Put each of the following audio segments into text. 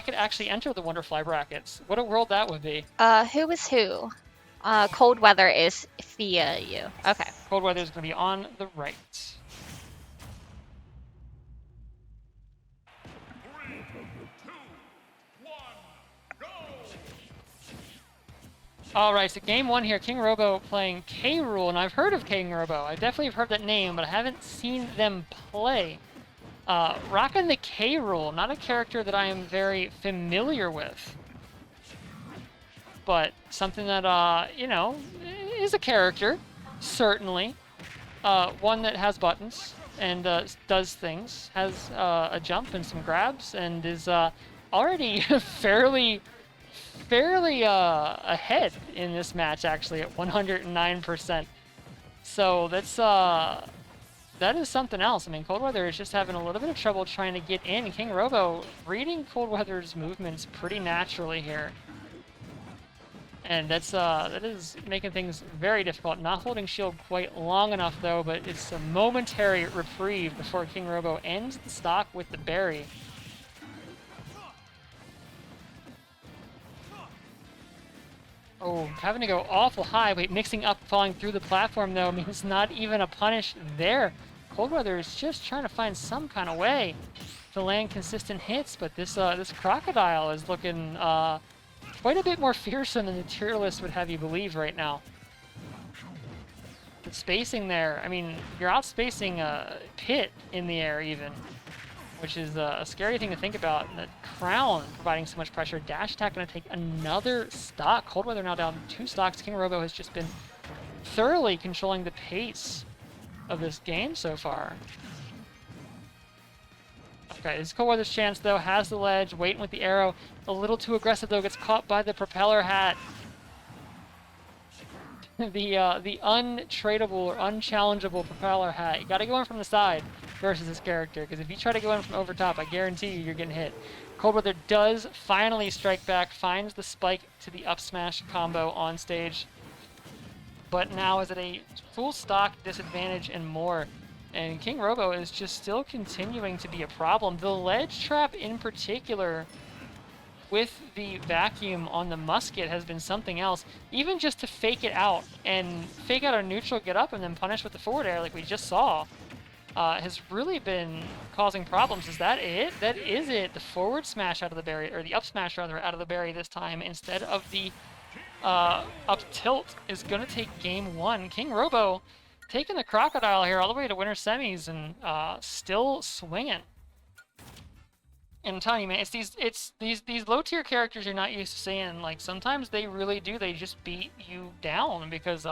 could actually enter the Wonderfly brackets. What a world that would be. Who is who? ColdWeather is via you. Okay. ColdWeather is going to be on the right. Alright, so game one here, KingRoBo playing K.Rool, and I've heard of KingRoBo. I definitely have heard that name, but I haven't seen them play. Rocking the K.Rool, not a character that I am very familiar with. But something that, you know, is a character, certainly. One that has buttons and does things, has a jump and some grabs, and is already fairly ahead in this match, actually, at 109%. So that is something else. I mean, ColdWeather is just having a little bit of trouble trying to get in. KingRoBo reading ColdWeather's movements pretty naturally here. And that is making things very difficult. Not holding shield quite long enough, though, but it's a momentary reprieve before KingRoBo ends the stock with the berry. Oh, having to go awful high. Wait, mixing up, falling through the platform, though, means not even a punish there. ColdWeather is just trying to find some kind of way to land consistent hits, but this crocodile is looking quite a bit more fearsome than the tier list would have you believe right now. The spacing there, I mean, you're outspacing a pit in the air even, which is a scary thing to think about. And the crown providing so much pressure. Dash attack going to take another stock. ColdWeather now down 2 stocks. KingRoBo has just been thoroughly controlling the pace of this game so far. Okay, this is ColdWeather's chance, though. Has the ledge, waiting with the arrow. A little too aggressive, though. Gets caught by the propeller hat. The untradeable or unchallengeable propeller hat. You got to go in from the side versus this character, because if you try to go in from over top, I guarantee you, you're getting hit. ColdWeather does finally strike back, finds the spike to the up smash combo on stage, but now is at a full stock disadvantage and more. And KingRoBo is just still continuing to be a problem. The ledge trap in particular, with the vacuum on the musket, has been something else. Even just to fake it out and fake out a neutral get up and then punish with the forward air like we just saw, has really been causing problems. Is that it? That is it. The forward smash out of the berry, or the up smash rather, out of the berry this time instead of the up tilt is going to take game one. KingRoBo taking the crocodile here all the way to winner semis and still swinging. And I'm telling you, man, it's these low tier characters you're not used to seeing. Like, sometimes they really do. They just beat you down because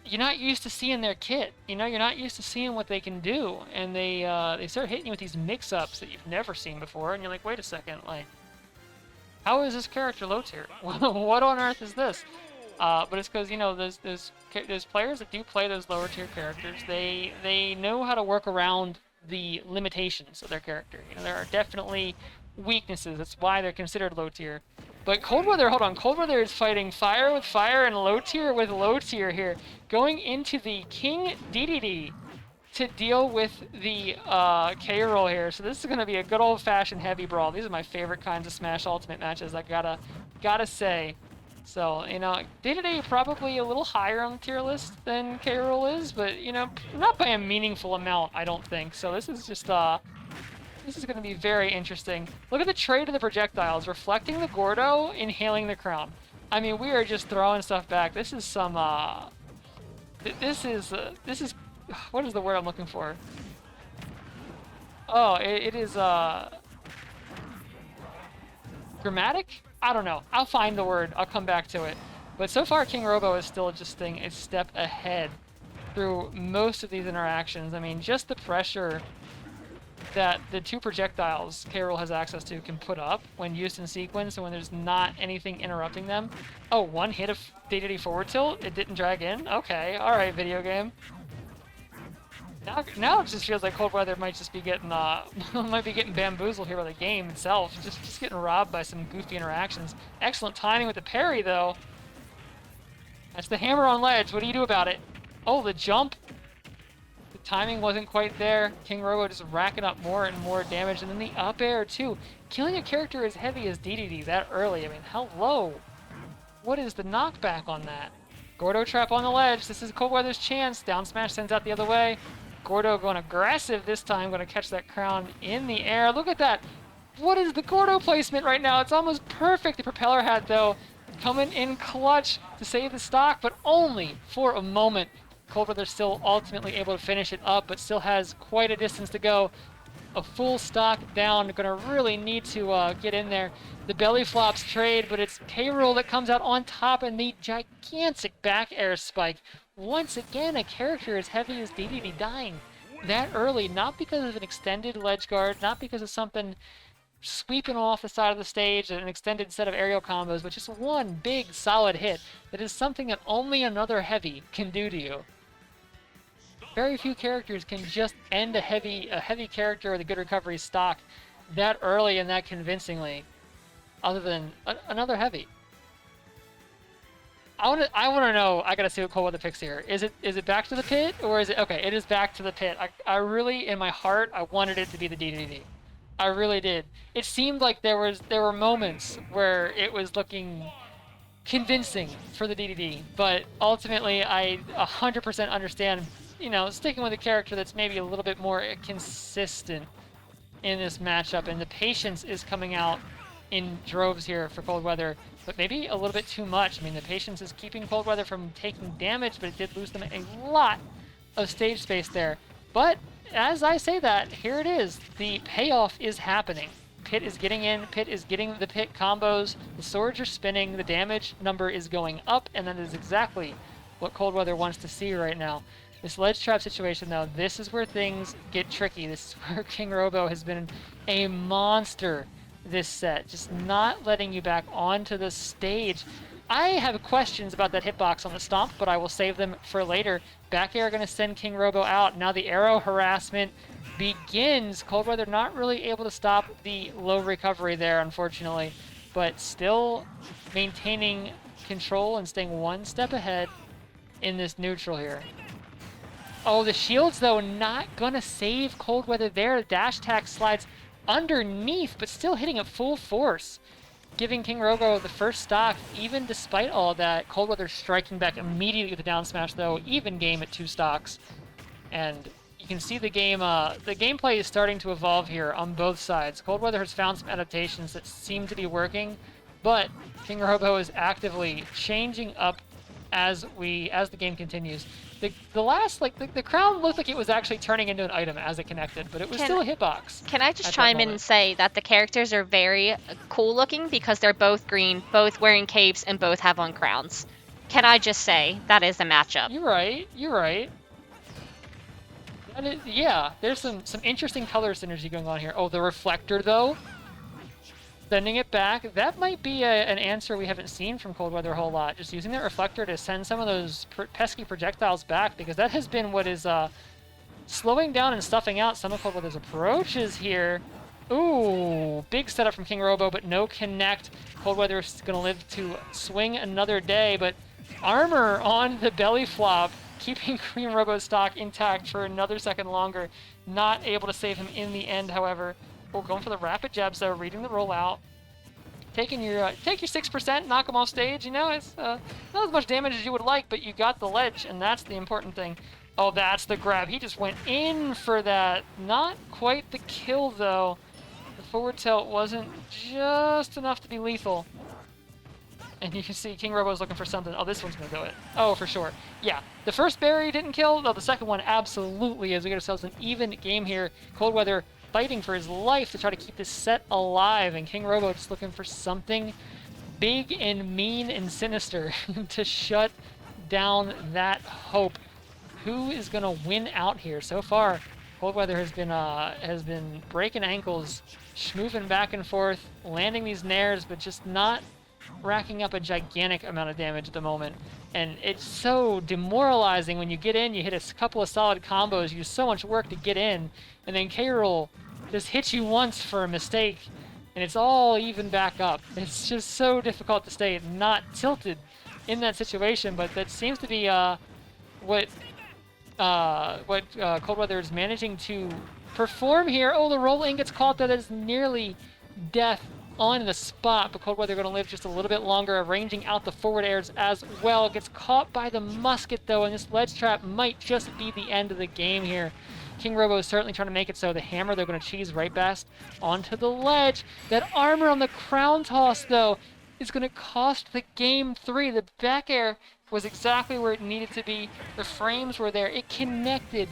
you're not used to seeing their kit. You know, you're not used to seeing what they can do, and they start hitting you with these mix-ups that you've never seen before, and you're like, wait a second, like, how is this character low tier? What on earth is this? But it's because, you know, there's players that do play those lower tier characters. They know how to work around the limitations of their character. You know, there are definitely weaknesses. That's why they're considered low tier. But ColdWeather, hold on, ColdWeather is fighting fire with fire and low tier with low tier here, going into the King Dedede to deal with the K.Rool here. So this is going to be a good old-fashioned heavy brawl. These are my favorite kinds of Smash Ultimate matches, I gotta say. So, you know, Dedede probably a little higher on the tier list than K.Rool is, but, you know, not by a meaningful amount, I don't think. So this is just, this is going to be very interesting. Look at the trade of the projectiles, reflecting the Gordo, inhaling the crown. I mean, we are just throwing stuff back. This is some, this is, what is the word I'm looking for? Oh, it is, dramatic? I don't know. I'll find the word. I'll come back to it. But so far, KingRoBo is still just staying a step ahead through most of these interactions. I mean, just the pressure that the 2 projectiles K.Rool has access to can put up when used in sequence and when there's not anything interrupting them. Oh, 1 hit of Dedede forward tilt? It didn't drag in? Okay, alright, video game. Now it just feels like ColdWeather might just be getting bamboozled here by the game itself. Just getting robbed by some goofy interactions. Excellent timing with the parry, though. That's the hammer on ledge. What do you do about it? Oh, the jump. The Timing wasn't quite there. KingRoBo just racking up more and more damage. And then the up air, too. Killing a character as heavy as Dedede that early. I mean, hello. What is the knockback on that? Gordo trap on the ledge. This is ColdWeatherr's chance. Down smash sends out the other way. Gordo going aggressive this time. Going to catch that crown in the air. Look at that. What is the Gordo placement right now? It's almost perfect. The propeller hat, though, coming in clutch to save the stock, but only for a moment. ColdWeatherr still ultimately able to finish it up, but still has quite a distance to go. A full stock down, gonna really need to get in there. The belly flops trade, but it's K.Rool that comes out on top, and the gigantic back air spike. Once again, a character as heavy as Dedede dying that early, not because of an extended ledge guard, not because of something sweeping off the side of the stage and an extended set of aerial combos, but just one big solid hit that is something that only another heavy can do to you. Very few characters can just end a heavy character with a good recovery stock that early and that convincingly, other than another heavy. I want to know. I gotta see what ColdWeatherr picks here. Is it back to the pit, or is it okay? It is back to the pit. I really, in my heart, I wanted it to be the Dedede. I really did. It seemed like there were moments where it was looking convincing for the Dedede, but ultimately I 100% understand. You know, sticking with a character that's maybe a little bit more consistent in this matchup, and the patience is coming out in droves here for ColdWeatherr, but maybe a little bit too much. I mean, the patience is keeping ColdWeatherr from taking damage, but it did lose them a lot of stage space there. But as I say that, here it is. The payoff is happening. Pit is getting in, Pit is getting the pit combos, the swords are spinning, the damage number is going up, and that is exactly what ColdWeatherr wants to see right now. This ledge trap situation, though, this is where things get tricky. This is where KingRoBo has been a monster this set, just not letting you back onto the stage. I have questions about that hitbox on the stomp, but I will save them for later. Back air going to send KingRoBo out. Now the arrow harassment begins. ColdWeatherr not really able to stop the low recovery there, unfortunately, but still maintaining control and staying one step ahead in this neutral here. Oh, the shields, though, not gonna save ColdWeatherr there. Dash attack slides underneath, but still hitting at full force, giving KingRoBo the first stock, even despite all that. ColdWeather striking back immediately with the down smash, though. Even game at 2 stocks. And you can see the gameplay is starting to evolve here on both sides. ColdWeather has found some adaptations that seem to be working, but KingRoBo is actively changing up as the game continues. The crown looked like it was actually turning into an item as it connected, but it was still a hitbox. Can I just chime in and say that the characters are very cool looking because they're both green, both wearing capes, and both have on crowns. Can I just say that is a matchup? You're right. Yeah, there's some interesting color synergy going on here. Oh, the reflector, though. Sending it back. That might be an answer we haven't seen from ColdWeatherr a whole lot. Just using that reflector to send some of those pesky projectiles back, because that has been what is slowing down and stuffing out some of ColdWeatherr's approaches here. Ooh, big setup from KingRoBo, but no connect. ColdWeather is going to live to swing another day, but armor on the belly flop, keeping KingRoBo's stock intact for another second longer. Not able to save him in the end, however. Oh, going for the rapid jabs, though, reading the rollout. Take your 6%, knock him off stage. You know, it's not as much damage as you would like, but you got the ledge, and that's the important thing. Oh, that's the grab. He just went in for that. Not quite the kill, though. The forward tilt wasn't just enough to be lethal. And you can see KingRoBo's looking for something. Oh, this one's going to do it. Oh, for sure. Yeah, the first berry didn't kill, though the second one absolutely, as we get ourselves an even game here. ColdWeather fighting for his life to try to keep this set alive, and KingRoBo just looking for something big and mean and sinister to shut down that hope. Who is going to win out here? So far, ColdWeather has been breaking ankles, schmooving back and forth, landing these nairs, but just not racking up a gigantic amount of damage at the moment. And it's so demoralizing when you get in, you hit a couple of solid combos, you do so much work to get in, and then K.Rool just hits you once for a mistake, and it's all even back up. It's just so difficult to stay not tilted in that situation, but that seems to be what ColdWeatherr is managing to perform here. Oh, the roll-in gets caught there. That is nearly death on the spot, but ColdWeatherr going to live just a little bit longer, arranging out the forward airs as well. Gets caught by the musket, though, and this ledge trap might just be the end of the game here. KingRoBo is certainly trying to make it so. The hammer, they're going to cheese right best onto the ledge. That armor on the crown toss, though, is going to cost the game 3. The back air was exactly where it needed to be. The frames were there. It connected.